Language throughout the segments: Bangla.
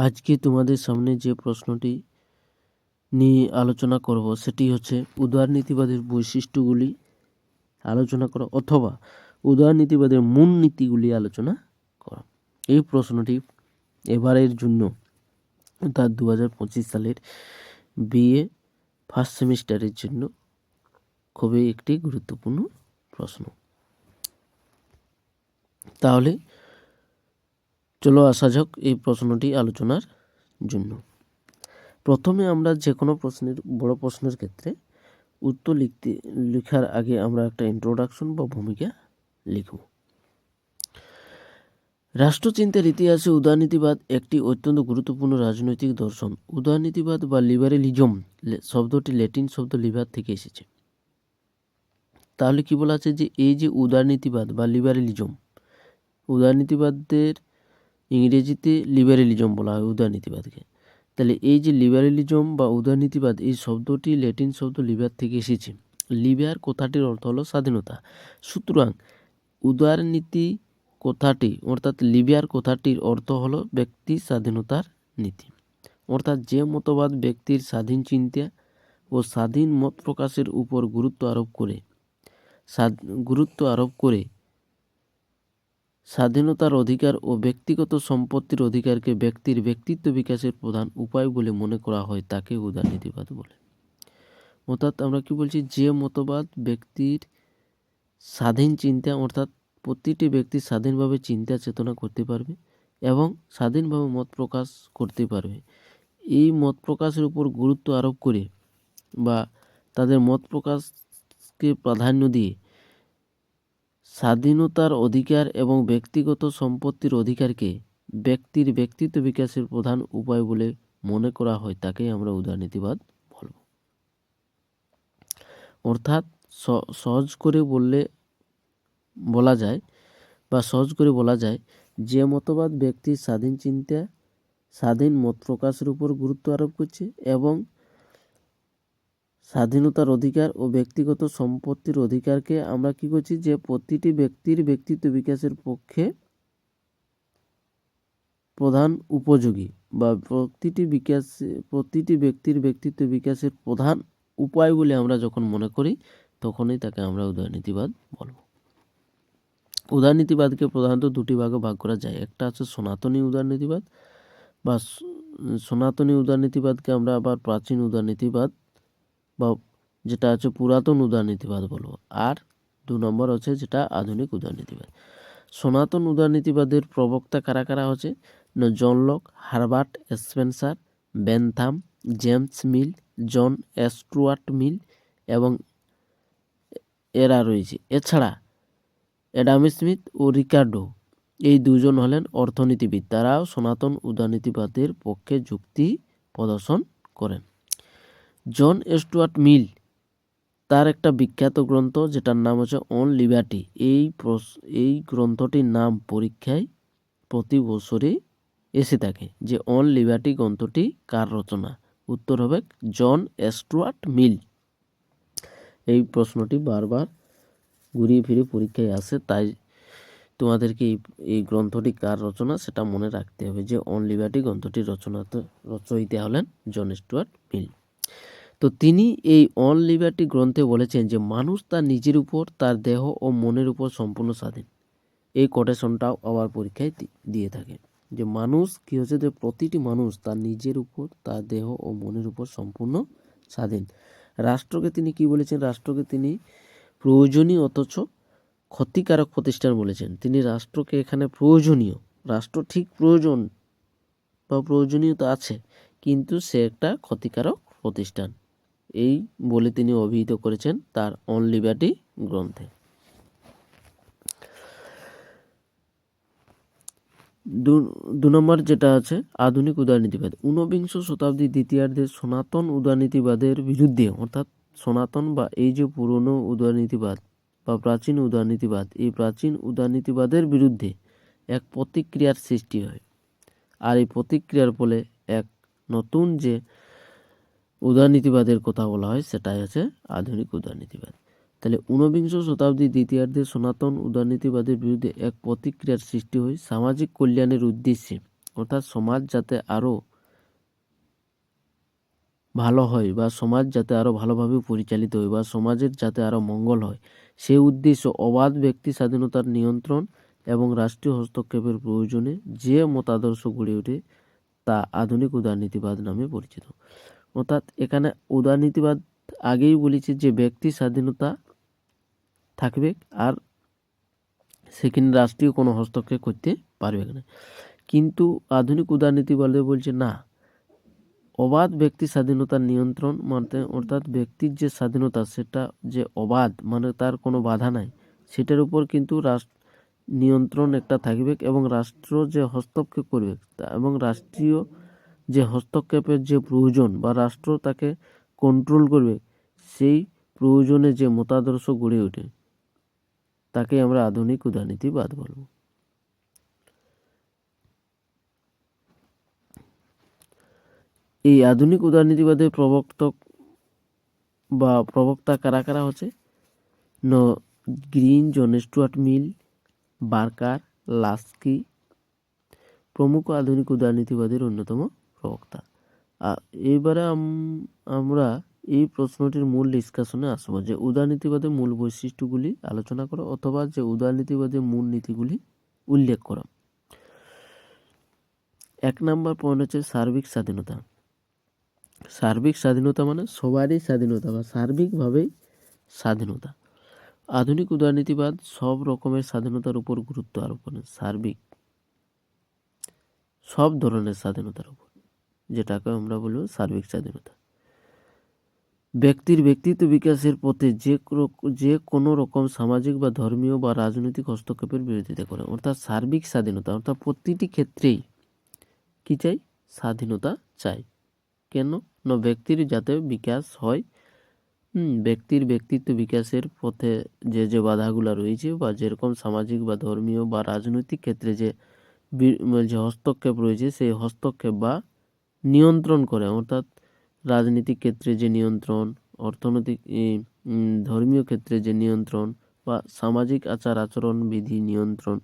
আজকে তোমাদের সামনে যে প্রশ্নটি নিয়ে আলোচনা করব সেটি হচ্ছে উদারনীতিবাদের বৈশিষ্ট্যগুলি আলোচনা করা অথবা উদারনীতিবাদের মূলনীতিগুলি আলোচনা করা। এই প্রশ্নটি এবারের জন্য অর্থাৎ 2025 সালের বিএ ফার্স্ট সেমিস্টারের জন্য খুবই একটি গুরুত্বপূর্ণ প্রশ্ন। তাহলে চলো আসা যাক এই প্রশ্নটি আলোচনার জন্য। প্রথমে আমরা যে কোনো বড় প্রশ্নের ক্ষেত্রে উত্তর লেখার আগে আমরা একটা ইন্ট্রোডাকশন বা ভূমিকা লিখব। রাষ্ট্রচিন্তার ইতিহাসে উদারনীতিবাদ একটি অত্যন্ত গুরুত্বপূর্ণ রাজনৈতিক দর্শন। উদারনীতিবাদ বা লিবারেলিজম শব্দটি ল্যাটিন শব্দ লিবার থেকে এসেছে। তাহলে কি বলা আছে যে এই যে উদারনীতিবাদ বা লিবারেলিজম, উদারনীতিবাদের ইংরেজিতে লিবারেলিজম বলা হয় উদারনীতিবাদকে। তাহলে এই যে লিবারেলিজম বা উদারনীতিবাদ এই শব্দটি ল্যাটিন শব্দ লিবার থেকে এসেছে। লিবার কথাটির অর্থ হলো স্বাধীনতা। সুতরাং উদারনীতি কথাটি অর্থাৎ লিবার কথাটির অর্থ হলো ব্যক্তি স্বাধীনতার নীতি। অর্থাৎ যে মতবাদ ব্যক্তির স্বাধীন চিন্তা ও স্বাধীন মত প্রকাশের উপর গুরুত্ব আরোপ করে স্বাধীনতার অধিকার ও ব্যক্তিগত সম্পত্তির অধিকারকে ব্যক্তির ব্যক্তিত্ব বিকাশের প্রধান উপায় বলে মনে করা হয় তাকে উদারনীতিবাদ বলে। অর্থাৎ আমরা কি বলছি, যে মতবাদ ব্যক্তির স্বাধীন চিন্তা অর্থাৎ প্রতিটি ব্যক্তি স্বাধীনভাবে চিন্তা চেতনা করতে পারবে এবং স্বাধীনভাবে মত প্রকাশ করতে পারবে, এই মত প্রকাশের উপর গুরুত্ব আরোপ করে বা তাদের মত প্রকাশকে প্রাধান্য দিয়ে স্বাধীনতার অধিকার এবং ব্যক্তিগত সম্পত্তির অধিকারকে ব্যক্তির ব্যক্তিত্ব বিকাশের প্রধান উপায় বলে মনে করা হয় তাকেই আমরা উদারনীতিবাদ বলব। অর্থাৎ সহজ করে বলা যায় যে মতবাদ ব্যক্তির স্বাধীন চিন্তা স্বাধীন মত প্রকাশের উপর গুরুত্ব আরোপ করছে এবং স্বাধীনতার অধিকার ও ব্যক্তিগত সম্পত্তির অধিকারকে আমরা কি করছি যে প্রতিটি ব্যক্তির ব্যক্তিত্ব বিকাশের পক্ষে প্রধান উপযোগী বা প্রতিটি ব্যক্তির ব্যক্তিত্ব বিকাশের প্রধান উপায় বলে আমরা যখন মনে করি তখনই তাকে আমরা উদারনীতিবাদ বলব। উদারনীতিবাদকে প্রধানত দুটি ভাগে ভাগ করা যায়। একটা আছে সনাতনী উদারনীতিবাদ বা সনাতনী উদারনীতিবাদকে আমরা আবার প্রাচীন উদারনীতিবাদ বা যেটা আছে পুরাতন উদারনীতিবাদ বলবো। আর 2 নম্বর হচ্ছে যেটা আধুনিক উদারনীতিবাদ। সনাতন উদারনীতিবাদের প্রবক্তা কারা হচ্ছে John Locke, Herbert Spencer, Bentham, James Mill, John Stuart Mill এবং এরা রয়েছে। এছাড়া অ্যাডাম স্মিথ ও রিকার্ডো এই দুজন হলেন অর্থনীতিবিদ। তারাও সনাতন উদারনীতিবাদের পক্ষে যুক্তি প্রদর্শন করেন। জন স্টুয়ার্ট মিল তার একটা বিখ্যাত গ্রন্থ যেটার নাম হচ্ছে অন লিবার্টি। এই গ্রন্থটির নাম পরীক্ষায় প্রতি বছরই এসে থাকে যে অন লিবার্টি গ্রন্থটি কার রচনা। উত্তর হবে জন স্টুয়ার্ট মিল। এই প্রশ্নটি বারবার ঘুরিয়ে ফিরে পরীক্ষায় আসে, তাই তোমাদেরকে এই গ্রন্থটি কার রচনা সেটা মনে রাখতে হবে যে অন লিবার্টি গ্রন্থটির রচয়িতা হলেন জন স্টুয়ার্ট মিল। তো তিনি এই অন লিবার্টি গ্রন্থে বলেছেন যে মানুষ তার নিজের উপর, তার দেহ ও মনের উপর সম্পূর্ণ স্বাধীন। এই কোটেশনটাও আবার পরীক্ষায় দিয়ে থাকে যে মানুষ কি হচ্ছে যে প্রতিটি মানুষ তার নিজের উপর, তার দেহ ও মনের উপর সম্পূর্ণ স্বাধীন। রাষ্ট্রকে তিনি কি বলেছেন? রাষ্ট্রকে তিনি প্রয়োজনীয় অথচ ক্ষতিকারক প্রতিষ্ঠান বলেছেন। তিনি রাষ্ট্রকে এখানে প্রয়োজনীয়, রাষ্ট্র ঠিক প্রয়োজন বা প্রয়োজনীয়তা আছে কিন্তু সে একটা ক্ষতিকারক প্রতিষ্ঠান, এই বলে তিনি অভিহিত করেছেন তার অন লিবার্টি গ্রন্থে। 2 নম্বর যেটা আছে আধুনিক উদারনীতিবাদ। 19বিংশ শতাব্দীর দ্বিতীয়ার্ধে সনাতন উদারনীতিবাদের বিরুদ্ধে অর্থাৎ সনাতন বা এই যে পুরনো উদারনীতিবাদ বা প্রাচীন উদারনীতিবাদ, এই প্রাচীন উদারনীতিবাদের বিরুদ্ধে এক প্রতিক্রিয়ার সৃষ্টি হয়। আর এই প্রতিক্রিয়ার ফলে এক নতুন যে উদারনীতিবাদের কথা বলা হয় সেটাই আছে আধুনিক উদারনীতিবাদ। তাহলে 19বিংশ শতাব্দীর দ্বিতীয়ার্ধে সনাতন উদারনীতিবাদের বিরুদ্ধে এক প্রতিক্রিয়ার সৃষ্টি হয়। সামাজিক কল্যাণের উদ্দেশ্যে অর্থাৎ সমাজ যাতে আরও ভালো হয় বা সমাজ যাতে আরও ভালোভাবে পরিচালিত হয় বা সমাজের যাতে আরও মঙ্গল হয়, সেই উদ্দেশ্য অবাধ ব্যক্তি স্বাধীনতার নিয়ন্ত্রণ এবং রাষ্ট্রীয় হস্তক্ষেপের প্রয়োজনে যে মতাদর্শ গড়ে ওঠে তা আধুনিক উদারনীতিবাদ নামে পরিচিত। অর্থাৎ এখানে উদারনীতিবাদ আগেই বলেছে যে ব্যক্তি স্বাধীনতা থাকবে আর সেখানে রাষ্ট্রীয় কোনো হস্তক্ষেপ করতে পারবে না। কিন্তু আধুনিক উদারনীতিবাদে বলছে না, অবাধ ব্যক্তি স্বাধীনতার নিয়ন্ত্রণ মানে অর্থাৎ ব্যক্তির যে স্বাধীনতা সেটা যে অবাধ মানে তার কোনো বাধা নাই, সেটার উপর কিন্তু নিয়ন্ত্রণ একটা থাকবে এবং রাষ্ট্র যে হস্তক্ষেপ করবে এবং রাষ্ট্রীয় যে হস্তক্ষেপের যে প্রয়োজন বা রাষ্ট্র তাকে কন্ট্রোল করবে, সেই প্রয়োজনে যে মতাদর্শ গড়ে ওঠে তাকে আমরা আধুনিক উদারনীতিবাদ বলব। এই আধুনিক উদারনীতিবাদের প্রবক্তা কারা কারা হচ্ছে? গ্রিন, জন স্টুয়ার্ট মিল, বার্কার, লাস্কি প্রমুখ আধুনিক উদারনীতিবাদের অন্যতম প্রবক্তা। এইবারে আমরা এই প্রশ্নটির মূল ডিসকাশনে আসবো যে উদারনীতিবাদের মূল বৈশিষ্ট্যগুলি আলোচনা করো অথবা যে উদারনীতিবাদের মূল নীতিগুলি উল্লেখ করো। 1 নম্বর পয়েন্ট হচ্ছে সার্বিক স্বাধীনতা। সার্বিক স্বাধীনতা মানে সবারই স্বাধীনতা বা সার্বিকভাবেই স্বাধীনতা। আধুনিক উদারনীতিবাদ সব রকমের স্বাধীনতার উপর গুরুত্ব আরোপ করে। সার্বিক সব ধরনের স্বাধীনতার উপর, যেটাকে আমরা বলবো সার্বিক স্বাধীনতা। ব্যক্তির ব্যক্তিত্ব বিকাশের পথে যে কোনো রকম সামাজিক বা ধর্মীয় বা রাজনৈতিক হস্তক্ষেপের বিরোধিতা করে। অর্থাৎ সার্বিক স্বাধীনতা অর্থাৎ প্রতিটি ক্ষেত্রেই কি চাই? স্বাধীনতা চাই। কেন না ব্যক্তির যাতে বিকাশ হয়, ব্যক্তির ব্যক্তিত্ব বিকাশের পথে যে বাধাগুলো রয়েছে বা যেরকম সামাজিক বা ধর্মীয় বা রাজনৈতিক ক্ষেত্রে যে হস্তক্ষেপ রয়েছে সেই হস্তক্ষেপ বা নিয়ন্ত্রণ করে। অর্থাৎ রাজনীতিক ক্ষেত্রে যে নিয়ন্ত্রণ, অর্থনৈতিক ধর্মীয় ক্ষেত্রে যে নিয়ন্ত্রণ বা সামাজিক আচার আচরণ বিধি নিয়ন্ত্রণ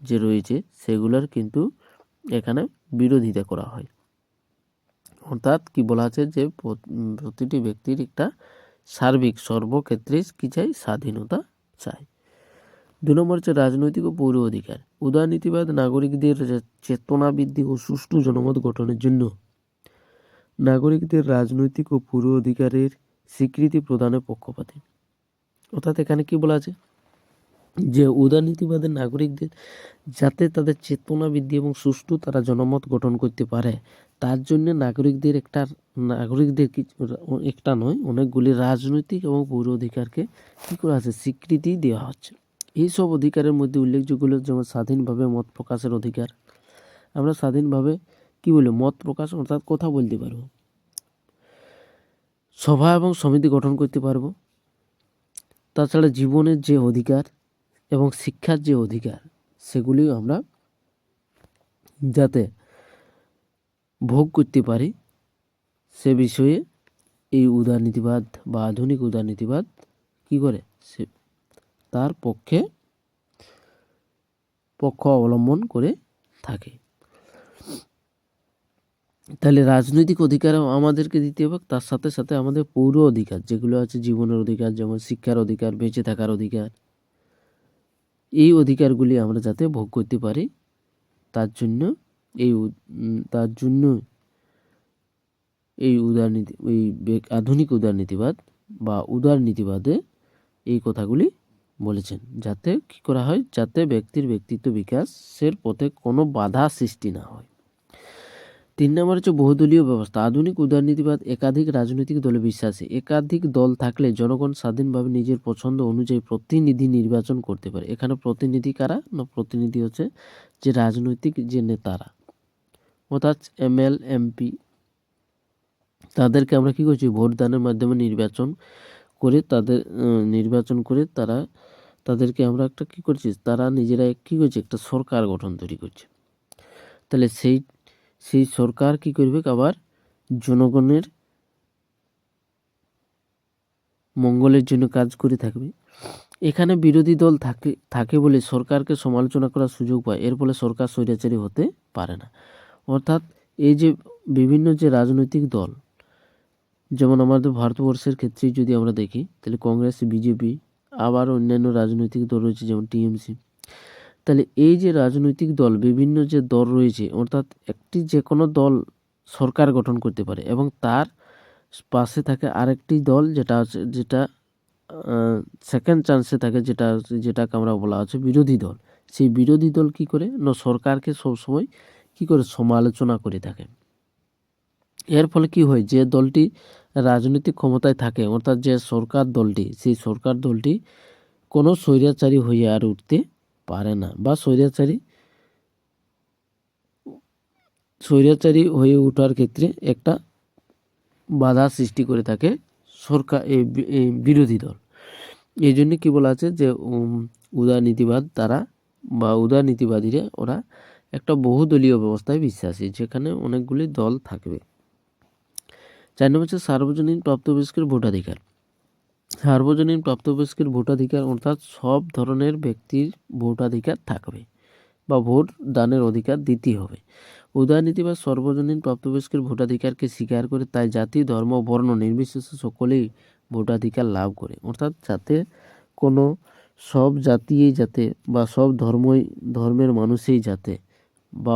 যে রয়েছে সেগুলোর কিন্তু এখানে বিরোধিতা করা হয়। অর্থাৎ কি বলা আছে যে প্রতিটি ব্যক্তির একটা সার্বিক সর্বক্ষেত্রে কি চাই? স্বাধীনতা চাই। 2 নম্বর হচ্ছে রাজনৈতিক ও পৌর অধিকার। উদারনীতিবাদ নাগরিকদের চেতনা বৃদ্ধি ও সুষ্ঠু জনমত গঠনের জন্য নাগরিকদের রাজনৈতিক ও পৌর অধিকারের স্বীকৃতি প্রদানের পক্ষপাতী। অর্থাৎ এখানে কি বলা আছে যে উদারনীতিবাদের নাগরিকদের যাতে তাদের চেতনা বৃদ্ধি এবং সুষ্ঠু তারা জনমত গঠন করতে পারে, তার জন্য নাগরিকদের একটা নয় অনেকগুলি রাজনৈতিক এবং পৌর অধিকারকে কী করা আছে? স্বীকৃতি দেওয়া হচ্ছে। এইসব অধিকারের মধ্যে উল্লেখযোগ্য হলো যেমন স্বাধীনভাবে মত প্রকাশের অধিকার। আমরা স্বাধীনভাবে কি বলি? মত প্রকাশ অর্থাৎ কথা বলতে পারবো, সভা এবং সমিতি গঠন করতে পারবো। তাছাড়া জীবনের যে অধিকার এবং শিক্ষার যে অধিকার সেগুলিও আমরা যাতে ভোগ করতে পারি সে বিষয়ে এই উদারনীতিবাদ বা আধুনিক উদারনীতিবাদ কি করে? সে তার পক্ষ অবলম্বন করে থাকে। তাহলে রাজনৈতিক অধিকারও আমাদেরকে দিতে হবে, তার সাথে সাথে আমাদের পৌর অধিকার যেগুলো আছে, জীবনের অধিকার যেমন শিক্ষার অধিকার, বেঁচে থাকার অধিকার, এই অধিকারগুলি আমরা যাতে ভোগ করতে পারি তার জন্য এই আধুনিক উদারনীতিবাদ বা উদারনীতিবাদে এই কথাগুলি বলেছেন, যাতে কি করা হয়? যাতে ব্যক্তির ব্যক্তিত্ব বিকাশের পথে কোনো বাধা সৃষ্টি না হয়। 3 নম্বর হচ্ছে বহুদলীয় ব্যবস্থা। আধুনিক উদারনীতিবাদ একাধিক রাজনৈতিক দলে বিশ্বাসী। একাধিক দল থাকলে জনগণ স্বাধীনভাবে নিজের পছন্দ অনুযায়ী প্রতিনিধি নির্বাচন করতে পারে। এখানে প্রতিনিধি কারা? না, প্রতিনিধি হচ্ছে যে রাজনৈতিক যে নেতারা, অর্থাৎ ML MP, তাদেরকে আমরা কি করছি? ভোটদানের মাধ্যমে নির্বাচন করে তাদেরকে আমরা একটা কি করছি? তারা নিজেরা কি করছে? একটা সরকার গঠন তৈরি করছে। তাহলে সেই সরকার কি করবে? আবার জনগণের মঙ্গলের জন্য কাজ করে থাকবে। এখানে বিরোধী দল থাকে বলে সরকারকে সমালোচনা করার সুযোগ পায়, এর ফলে সরকার স্বৈরাচারী হতে পারে না। অর্থাৎ এই যে বিভিন্ন যে রাজনৈতিক দল, যেমন আমাদের ভারতবর্ষের ক্ষেত্রে যদি আমরা দেখি তাহলে কংগ্রেস, বিজেপি, আবার অন্যান্য রাজনৈতিক দল রয়েছে যেমন টিএমসি। তাহলে এই যে রাজনৈতিক দল, বিভিন্ন যে দল রয়েছে, অর্থাৎ একটি যে কোনো দল সরকার গঠন করতে পারে এবং তার পাশে থাকে আরেকটি দল যেটা সেকেন্ড চান্সে থাকে, যেটাকে আমরা বলা হচ্ছে বিরোধী দল। সেই বিরোধী দল কি করে না, সরকারকে সবসময় কি করে সমালোচনা করে থাকে। এর ফলে কি হয়, যে দলটি রাজনৈতিক ক্ষমতায় থাকে, অর্থাৎ যে সরকার দলটি, সেই সরকার দলটি কোনো স্বৈরাচারী হয়ে আর উঠতে পারে না, বা স্বৈরাচারী হয়ে ওঠার ক্ষেত্রে একটা বাধা সৃষ্টি করে থাকে সরকার, এই বিরোধী দল। এই জন্য কি বলা আছে যে উদারনীতিবাদ তারা বা উদারনীতিবাদীরা ওরা একটা বহুদলীয় ব্যবস্থায় বিশ্বাসী, যেখানে অনেকগুলি দল থাকবে। 4 নম্বর হচ্ছে সার্বজনীন প্রাপ্তবয়স্কের ভোটাধিকার। সার্বজনীন প্রাপ্তবয়স্কের ভোটাধিকার অর্থাৎ সব ধরনের ব্যক্তির ভোটাধিকার থাকবে বা ভোট দানের অধিকার দিতে হবে। উদারনীতিবাদ সর্বজনীন প্রাপ্তবয়স্কের ভোটাধিকারকে স্বীকার করে, তাই জাতি, ধর্ম, বর্ণ নির্বিশেষে সকলেই ভোটাধিকার লাভ করে। অর্থাৎ যাতে কোনো সব জাতিই যাতে বা সব ধর্মের মানুষই যাতে বা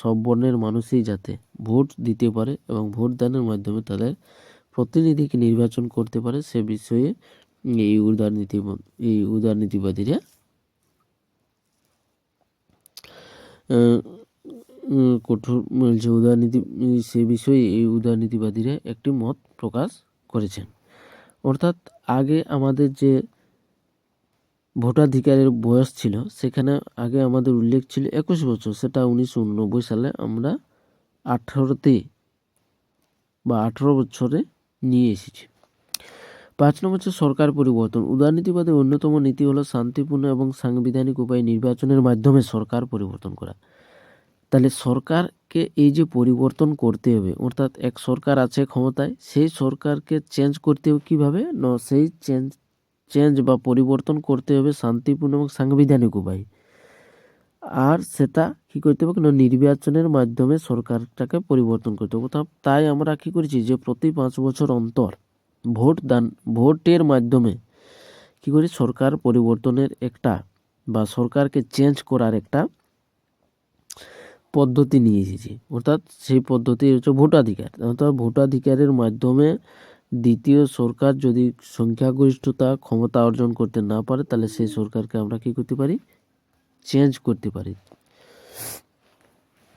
সব বর্ণের মানুষই যাতে ভোট দিতে পারে এবং ভোট দানের মাধ্যমে তাদের প্রতিনিধিকে নির্বাচন করতে পারে, সে বিষয়ে এই উদারনীতিবাদীরা কঠোর যে উদারনীতি, সে বিষয়ে এই উদারনীতিবাদীরা একটি মত প্রকাশ করেছেন। অর্থাৎ আগে আমাদের যে ভোটাধিকারের বয়স ছিল, সেখানে আগে আমাদের উল্লেখ ছিল 21 বছর, সেটা 1989 সালে আমরা 18 বছরে নিয়ে এসেছি। 5 নম্বর হচ্ছে সরকার পরিবর্তন। উদারনীতিবাদের অন্যতম নীতি হলো শান্তিপূর্ণ এবং সাংবিধানিক উপায়ে নির্বাচনের মাধ্যমে সরকার পরিবর্তন করা। তাহলে সরকারকে এই যে পরিবর্তন করতে হবে, অর্থাৎ এক সরকার আছে ক্ষমতায়, সেই সরকারকে চেঞ্জ করতে হবে কীভাবে না, সেই চেঞ্জ বা পরিবর্তন করতে হবে শান্তিপূর্ণ এবং সাংবিধানিক উপায়ে। আর সেটা কি করতে হবে না, নির্বাচনের মাধ্যমে সরকারটাকে পরিবর্তন করতে হবে। তাই আমরা কি করেছি যে প্রতি 5 বছর অন্তর ভোটের মাধ্যমে কি করি, সরকার পরিবর্তনের একটা বা সরকারকে চেঞ্জ করার একটা পদ্ধতি নিয়ে এসেছি। অর্থাৎ সেই পদ্ধতি হচ্ছে ভোটাধিকার। অর্থাৎ ভোটাধিকারের মাধ্যমে দ্বিতীয় সরকার যদি সংখ্যাগরিষ্ঠতা ক্ষমতা অর্জন করতে না পারে, তাহলে সেই সরকারকে আমরা কি করতে পারি, চেঞ্জ করতে পারি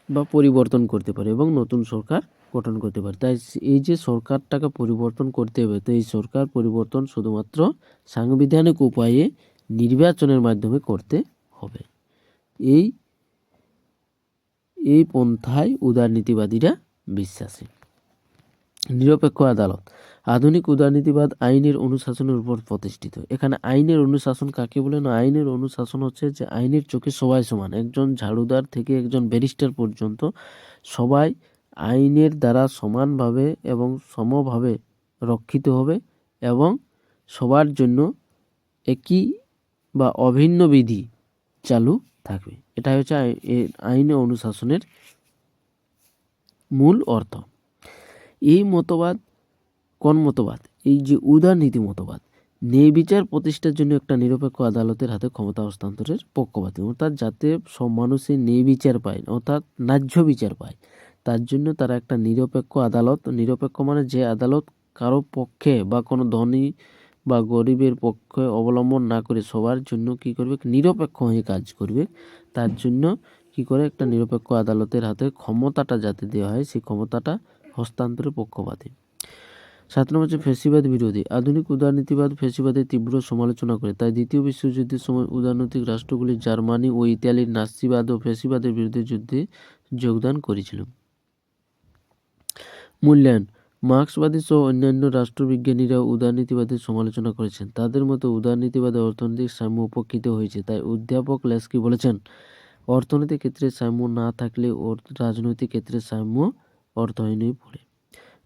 বা পরিবর্তন করতে পারি এবং নতুন সরকার গঠন করতে পারি। তাই এই যে সরকারটাকে পরিবর্তন করতে হবে, তো এই সরকার পরিবর্তন শুধুমাত্র সাংবিধানিক উপায়ে নির্বাচনের মাধ্যমে করতে হবে। এই পন্থায় উদারনীতিবাদীরা বিশ্বাসী। নিরপেক্ষ আদালত। আধুনিক উদারনীতিবাদ আইনের অনুশাসনের উপর প্রতিষ্ঠিত। এখানে আইনের অনুশাসন কাকে বলে না, আইনের অনুশাসন হচ্ছে যে আইনের চোখে সবাই সমান, একজন ঝাড়ুদার থেকে একজন ব্যারিস্টার পর্যন্ত সবাই আইনের দ্বারা সমানভাবে এবং সমভাবে রক্ষিত হবে এবং সবার জন্য একই বা অভিন্ন বিধি চালু থাকবে। এটাই হচ্ছে আইন অনুশাসনের মূল অর্থ। এই মতবাদ কোন মতবাদ, এই যে উদারনীতি মতবাদ ন্যায় বিচার প্রতিষ্ঠার জন্য একটা নিরপেক্ষ আদালতের হাতে ক্ষমতা হস্তান্তরের পক্ষপাতী। অর্থাৎ যাতে সব মানুষের ন্যায় বিচার পায়, অর্থাৎ ন্যায্য বিচার পায়, তার জন্য তারা একটা নিরপেক্ষ আদালত, নিরপেক্ষ মানে যে আদালত কারো পক্ষে বা কোনো ধনী বা গরিবের পক্ষে অবলম্বন না করে সবার জন্য কি করবে, নিরপেক্ষ হয়ে কাজ করবে। তার জন্য কি করে একটা নিরপেক্ষ আদালতের হাতে ক্ষমতাটা যাতে দেওয়া হয়, সেই ক্ষমতাটা হস্তান্তরের পক্ষপাতী। 7 নম্বর হচ্ছে ফ্যাসিবাদ বিরোধী। আধুনিক উদারনীতিবাদ ফ্যাসিবাদের তীব্র সমালোচনা করে। তাই দ্বিতীয় বিশ্বযুদ্ধের সময় উদারনৈতিক রাষ্ট্রগুলি জার্মানি ও ইতালির নাৎসিবাদ ও ফ্যাসিবাদের বিরুদ্ধে যুদ্ধে যোগদান করেছিল। মূল্যায়ন। মার্ক্সবাদী সহ অন্যান্য রাষ্ট্রবিজ্ঞানীরা উদারনীতিবাদের সমালোচনা করেছেন। তাদের মতো উদারনীতিবাদে অর্থনৈতিক সাম্য উপেক্ষিত হয়েছে। তাই অধ্যাপক লেস্কি বলেছেন, অর্থনৈতিক ক্ষেত্রে সাম্য না থাকলে রাজনৈতিক ক্ষেত্রে সাম্য অর্থহীনই পড়ে।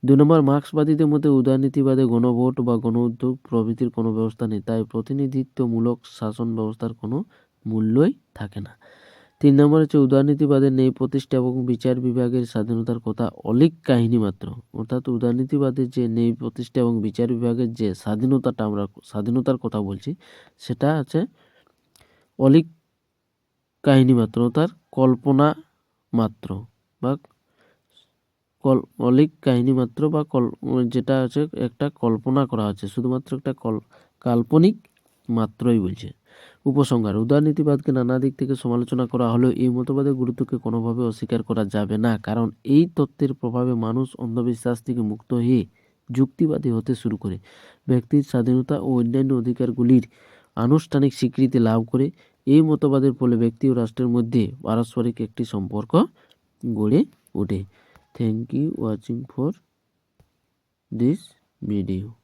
2 নম্বর, মার্ক্সবাদীদের মধ্যে উদারনীতিবাদে গণভোট বা গণউদ্যোগ প্রভৃতির কোনো ব্যবস্থা নেই, তাই প্রতিনিধিত্বমূলক শাসন ব্যবস্থার কোনো মূল্যই থাকে না। 3 নম্বর হচ্ছে উদারনীতিবাদের নেই প্রতিষ্ঠা এবং বিচার বিভাগের স্বাধীনতার কথা অলীক কাহিনী মাত্র। অর্থাৎ উদারনীতিবাদের যে নেই প্রতিষ্ঠা এবং বিচার বিভাগের যে স্বাধীনতাটা আমরা স্বাধীনতার কথা বলছি, সেটা আছে অলীক কাহিনী মাত্র, তার কল্পনা মাত্র বা অলীক কাহিনী মাত্র বা যেটা আছে একটা কল্পনা করা আছে, শুধুমাত্র একটা কাল্পনিক মাত্রই বলছে। উপসংহার, উদারনীতিবাদকে নানা দিক থেকে সমালোচনা করা হলেও এই মতবাদের গুরুত্বকে কোনোভাবে অস্বীকার করা যাবে না, কারণ এই তত্ত্বের প্রভাবে মানুষ অন্ধবিশ্বাস থেকে মুক্ত হয়ে যুক্তিবাদী হতে শুরু করে, ব্যক্তির স্বাধীনতা ও অন্যান্য অধিকারগুলির আনুষ্ঠানিক স্বীকৃতি লাভ করে। এই মতবাদের ফলে ব্যক্তি ও রাষ্ট্রের মধ্যে পারস্পরিক একটি সম্পর্ক গড়ে ওঠে। Thank you watching for this video.